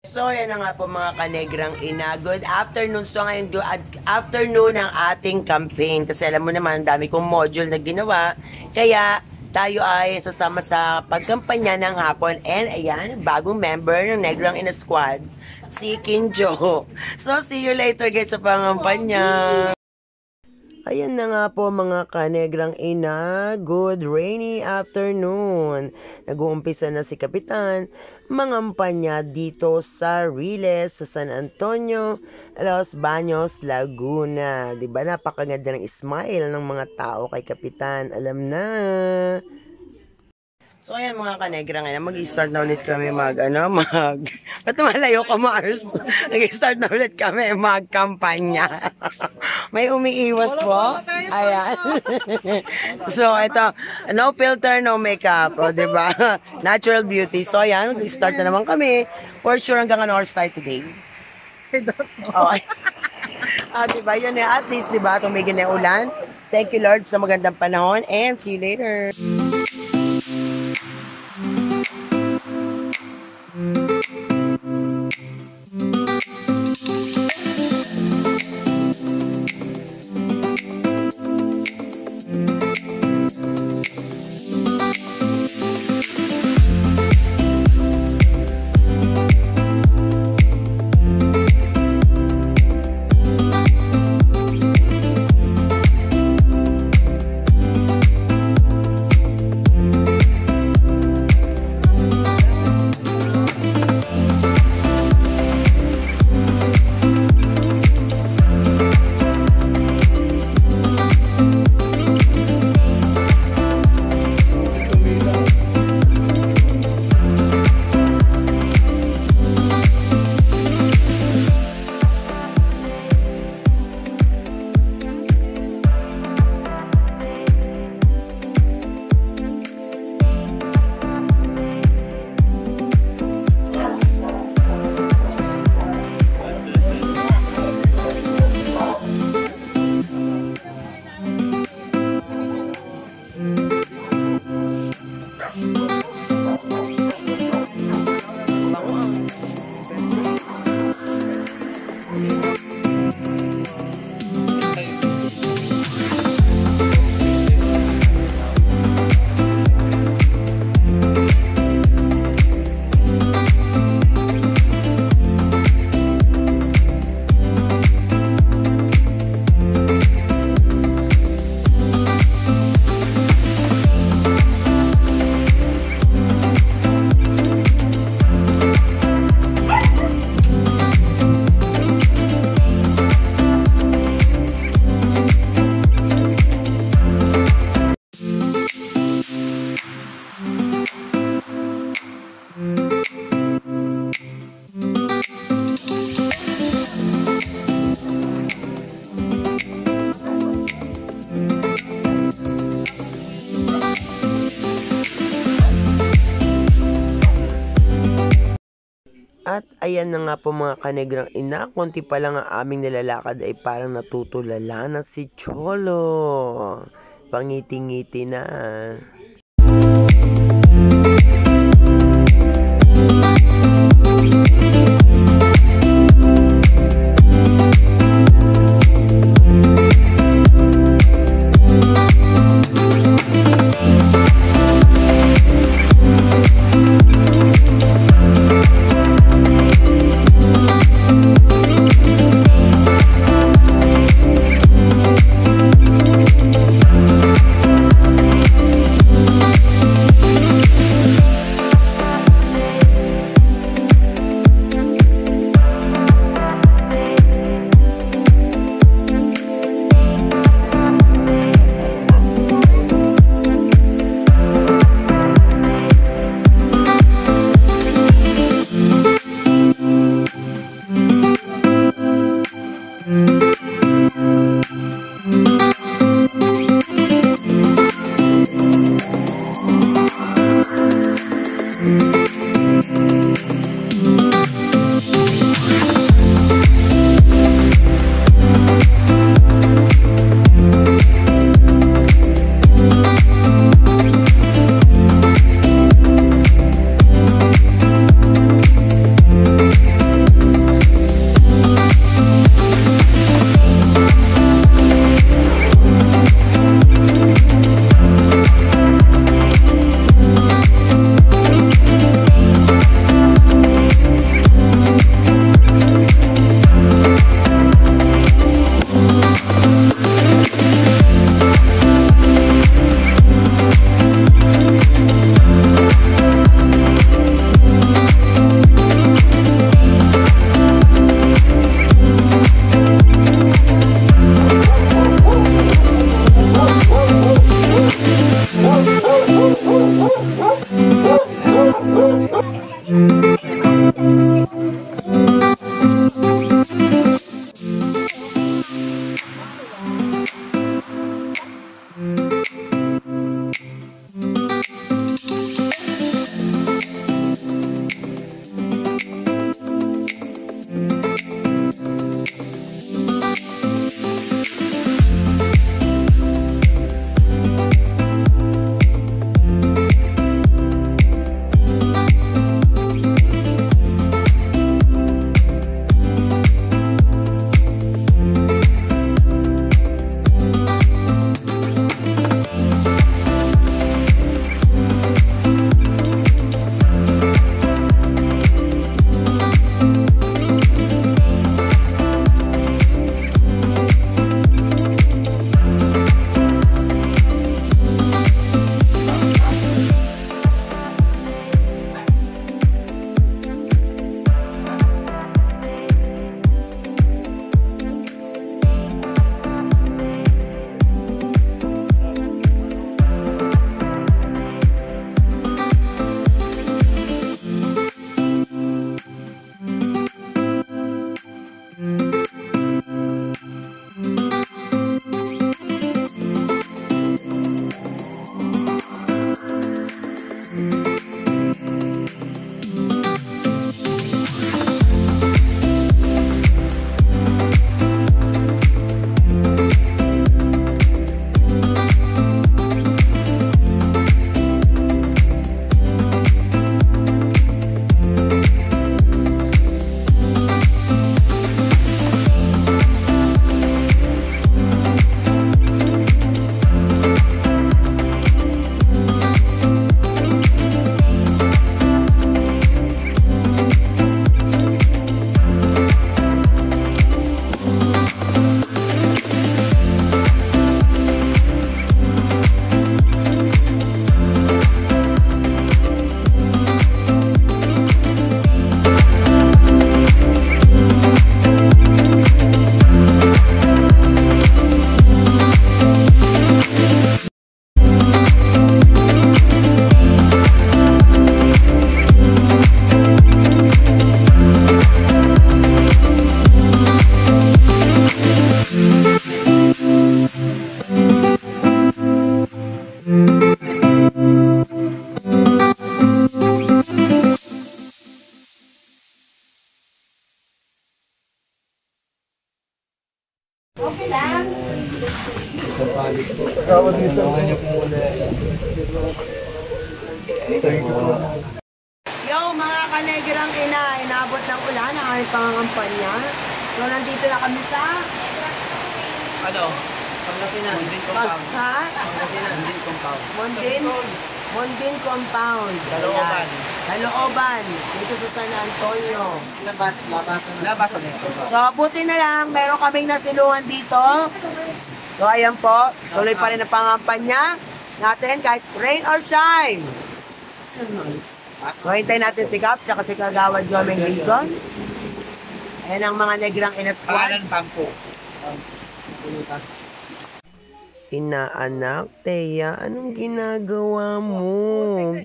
So, yan na nga po mga kanegrang ina. Good afternoon. So, ngayon, good afternoon ng ating campaign. Kasi alam mo naman, dami kong module na ginawa. Kaya, tayo ay sasama sa pagkampanya ng hapon. And, ayan, bagong member ng Negrang Ina Squad, si Kinjo. So, see you later guys sa pangampanya. Ayan na nga po mga kanegrang ina, good rainy afternoon. Nag-uumpisa na si Kapitan, mangampanya dito sa Riles, sa San Antonio, Los Baños, Laguna. Diba napakaganda ng smile ng mga tao kay Kapitan, alam na. So ayan mga kanegrang ina, mag-start na ulit kami ba't malayo ka Mars? Mag-start na ulit kami magkampanya. May umiiwas po. Ayan. So, ito. No filter, no makeup. O, diba? Natural beauty. So, ayan. Start na naman kami. For sure, hanggang ano oras tayo today? I don't know. Okay. Diba? Yun eh. At least, diba? Tumigil na yung ulan. Thank you, Lord, sa magandang panahon. And see you later. At ayan na nga po mga kanegrang ina, konti pa lang ang aming nilalakad ay parang natutulala na si Cholo. Pangiti-ngiti na. Yo, mga kanegrang ina, inabot ng ulan ang aming pangangampanya. So, nandito na kami sa... Ano? Pangasinan, Mondin Compound. Ha? Pangasinan, Mondin Compound. Mondin Compound. Calooban. Calooban. Dito sa San Antonio. Labas na ito. So, buti na lang, meron kaming nasilungan dito. So, ayan po. Tuloy pa rin ang pangampanya natin kahit rain or shine. So, hintayin natin si Cap, tsaka si Kagawad Jomeng Dizon. Ayan ang mga negrang inasquad. Pangalan Pampo. Inaanak, Teya, anong ginagawa mo?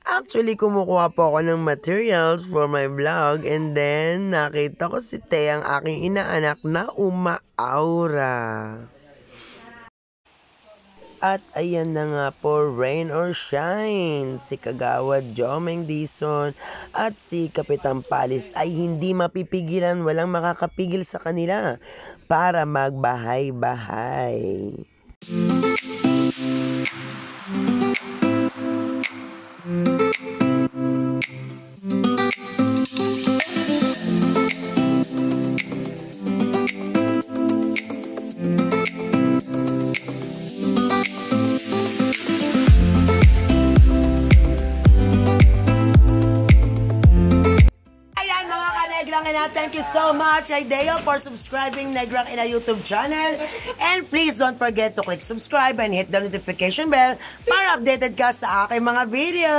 Actually, kumukuha po ako ng materials for my vlog and then nakita ko si Teya, ang aking inaanak, na umaaura. At ayan na nga po, rain or shine, si Kagawad Jomeng Dizon at si Kapitan Palis ay hindi mapipigilan, walang makakapigil sa kanila para magbahay-bahay. Thank you so much, Ideo, for subscribing Negrang Ina YouTube channel. And please don't forget to click subscribe and hit the notification bell para updated ka sa aking mga video.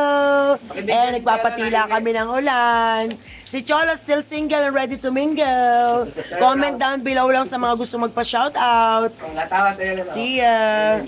And nagpapatila kami ng ulan. Si Cholo still single and ready to mingle. Comment down below lang sa mga gusto magpa-shoutout. See ya!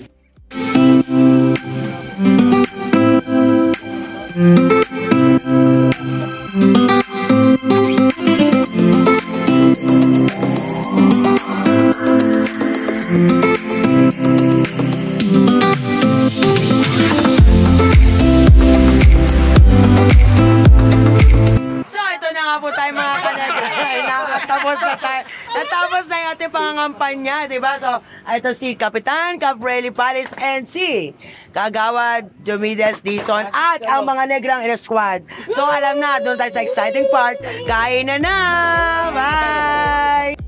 Natapos na yung ating pangangampanya, diba? So, ito si Kapitan Caprelli Palis and si Kagawad Diomedes Dizon at ang mga negrang squad. So, alam na, doon tayo sa exciting part. Kain na na! Bye!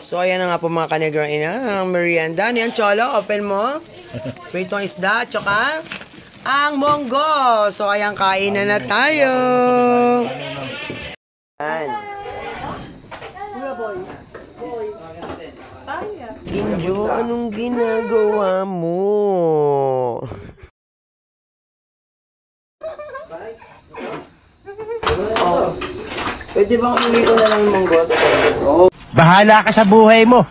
So, ayan na nga po mga kanegrang ina, ang merienda. Yan, Cholo, open mo. Pritong isda, tsaka ang monggo. So, ayan, kain na tayo. Ayan. Ginjo, anong ginagawa mo? Oh. Pwede bang uwi ko na lang yung monggo? Bahala ka sa buhay mo.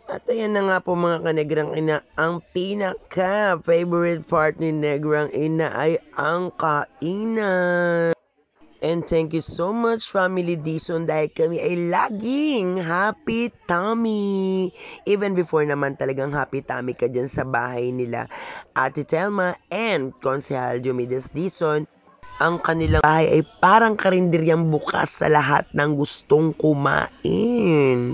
At ayan na nga po mga kanegrang ina, ang pinaka-favorite part ni Negrang Ina ay ang kainan. And thank you so much, Family Dizon, dahil kami ay laging happy tummy. Even before naman talagang happy tummy ka dyan sa bahay nila Ate Telma and Konsehal Diomedes Dizon. Ang kanilang bahay ay parang karinderyang bukas sa lahat ng gustong kumain.